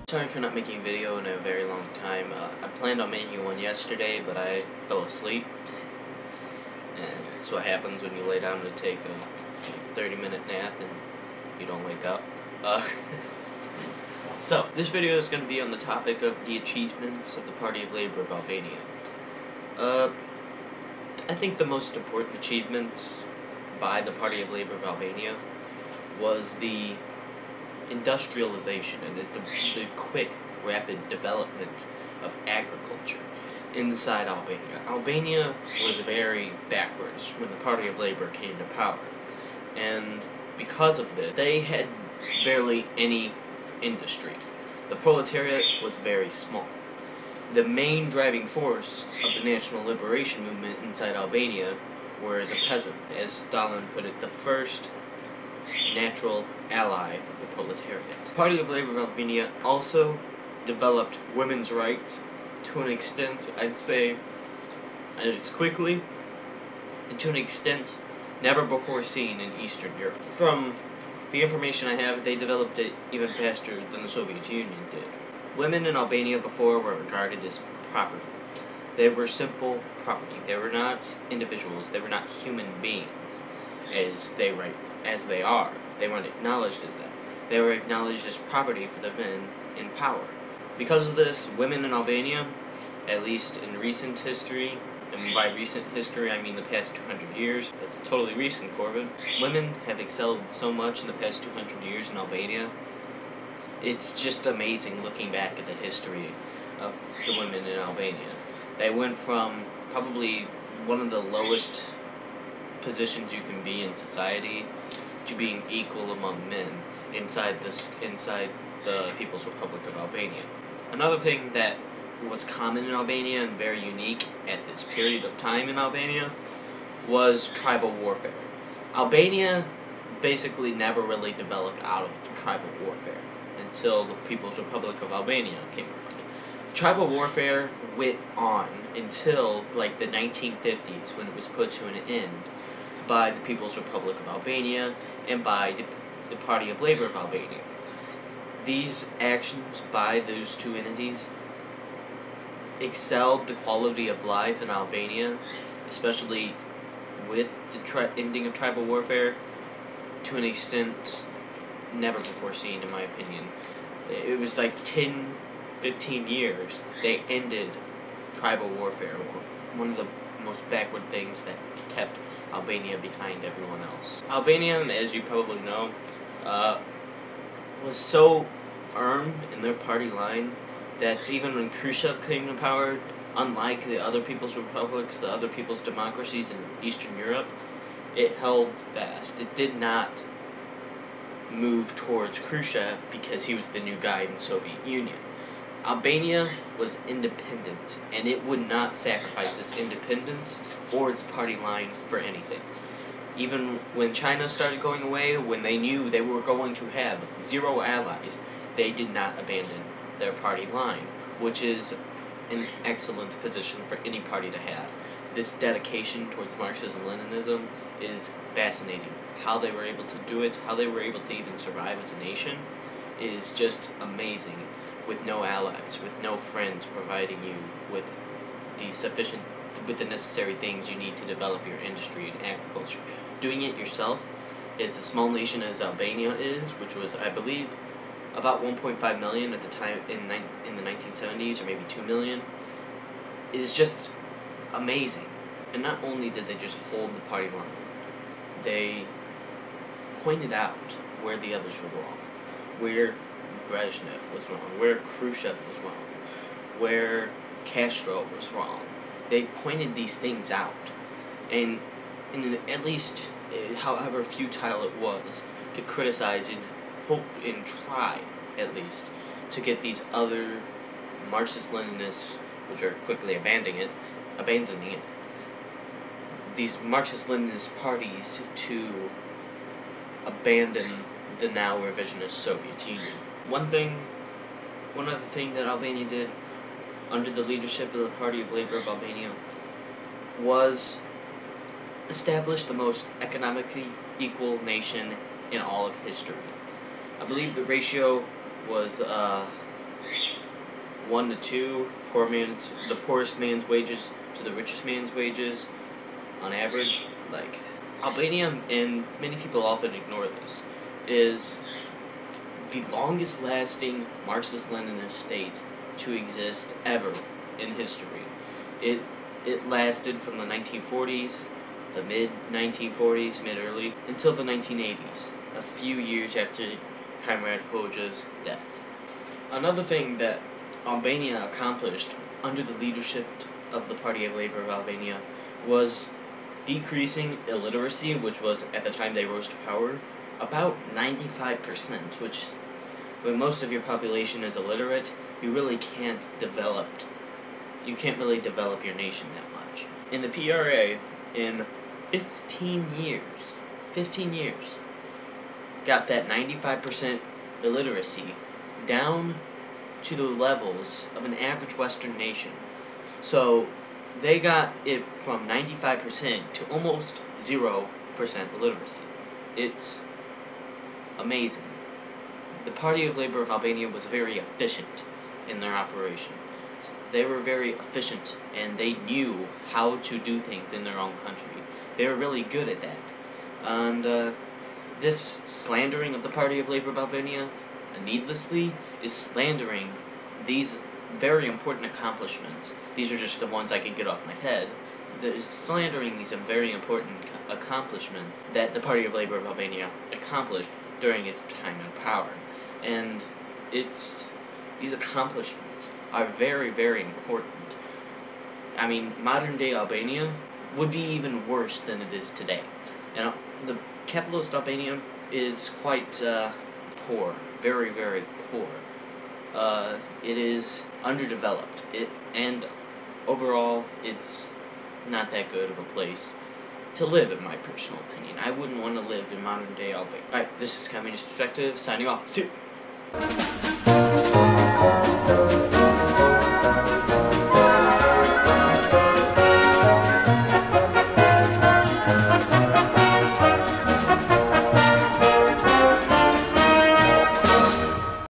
Sorry for not making a video in a very long time. I planned on making one yesterday, but I fell asleep. And that's what happens when you lay down to take a 30-minute nap and you don't wake up. So, this video is going to be on the topic of the achievements of the Party of Labour of Albania. I think the most important achievements by the Party of Labour of Albania was the industrialization and the quick, rapid development of agriculture inside Albania. Albania was very backwards when the Party of Labour came to power, and because of this, they had barely any industry. The proletariat was very small. The main driving force of the national liberation movement inside Albania were the peasant, as Stalin put it, the first natural ally of the proletariat. The Party of Labour of Albania also developed women's rights to an extent, I'd say, as quickly and to an extent never before seen in Eastern Europe. From the information I have, they developed it even faster than the Soviet Union did. Women in Albania before were regarded as property. They were simple property. They were not individuals. They were not human beings as they are. They weren't acknowledged as that. They were acknowledged as property for the men in power. Because of this, women in Albania, at least in recent history, and by recent history I mean the past 200 years, that's totally recent, Corbin, women have excelled so much in the past 200 years in Albania. It's just amazing looking back at the history of the women in Albania. They went from probably one of the lowest positions you can be in society to being equal among men inside the People's Republic of Albania. Another thing that was common in Albania and very unique at this period of time in Albania was tribal warfare. Albania basically never really developed out of tribal warfare until the People's Republic of Albania came around. Tribal warfare went on until like the 1950s, when it was put to an end by the People's Republic of Albania and by the Party of Labour of Albania. These actions by those two entities excelled the quality of life in Albania, especially with the ending of tribal warfare, to an extent never before seen, in my opinion. It was like 10-15 years they ended tribal warfare, one of the most backward things that kept Albania behind everyone else. Albania, as you probably know, was so firm in their party line that even when Khrushchev came to power, unlike the other people's republics, the other people's democracies in Eastern Europe, it held fast. It did not move towards Khrushchev because he was the new guy in the Soviet Union. Albania was independent, and it would not sacrifice its independence or its party line for anything. Even when China started going away, when they knew they were going to have zero allies, they did not abandon their party line, which is an excellent position for any party to have. This dedication towards Marxism-Leninism is fascinating. How they were able to do it, how they were able to even survive as a nation, is just amazing, with no allies, with no friends providing you with the necessary things you need to develop your industry and agriculture. Doing it yourself, as a small nation as Albania is, which was, I believe, about 1.5 million at the time in the 1970s, or maybe 2 million, is just amazing. And not only did they just hold the party line, they pointed out where the others were wrong, where Brezhnev was wrong, where Khrushchev was wrong, where Castro was wrong. They pointed these things out, and at least, however futile it was, to criticize and hope and try, at least, to get these other Marxist-Leninists, which are quickly abandoning it, these Marxist-Leninist parties to abandon the now revisionist Soviet Union. One other thing that Albania did under the leadership of the Party of Labour of Albania was establish the most economically equal nation in all of history. I believe the ratio was 1 to 2, the poorest man's wages to the richest man's wages, on average. Like, Albania, and many people often ignore this, is the longest lasting Marxist-Leninist state to exist ever in history. It lasted from the 1940s, the mid-1940s, mid-early, until the 1980s, a few years after Comrade Hoxha's death. Another thing that Albania accomplished under the leadership of the Party of Labor of Albania was decreasing illiteracy, which was, at the time they rose to power, about 95%, which, when most of your population is illiterate, you really can't really develop your nation that much. In the PRA, in 15 years, got that 95% illiteracy down to the levels of an average Western nation. So they got it from 95% to almost 0% illiteracy. It's amazing. The Party of Labor of Albania was very efficient in their operations. They were very efficient, and they knew how to do things in their own country. They were really good at that. And this slandering of the Party of Labor of Albania, needlessly, is slandering these very important accomplishments. These are just the ones I can get off my head. They're slandering these very important accomplishments that the Party of Labor of Albania accomplished during its time in power. And these accomplishments are very, very important. I mean, modern-day Albania would be even worse than it is today. And the capitalist Albania is quite poor, very, very poor. It is underdeveloped. And overall, it's not that good of a place to live, in my personal opinion. I wouldn't want to live in modern-day Albania. Alright, this is Communist Perspective, signing off. See you!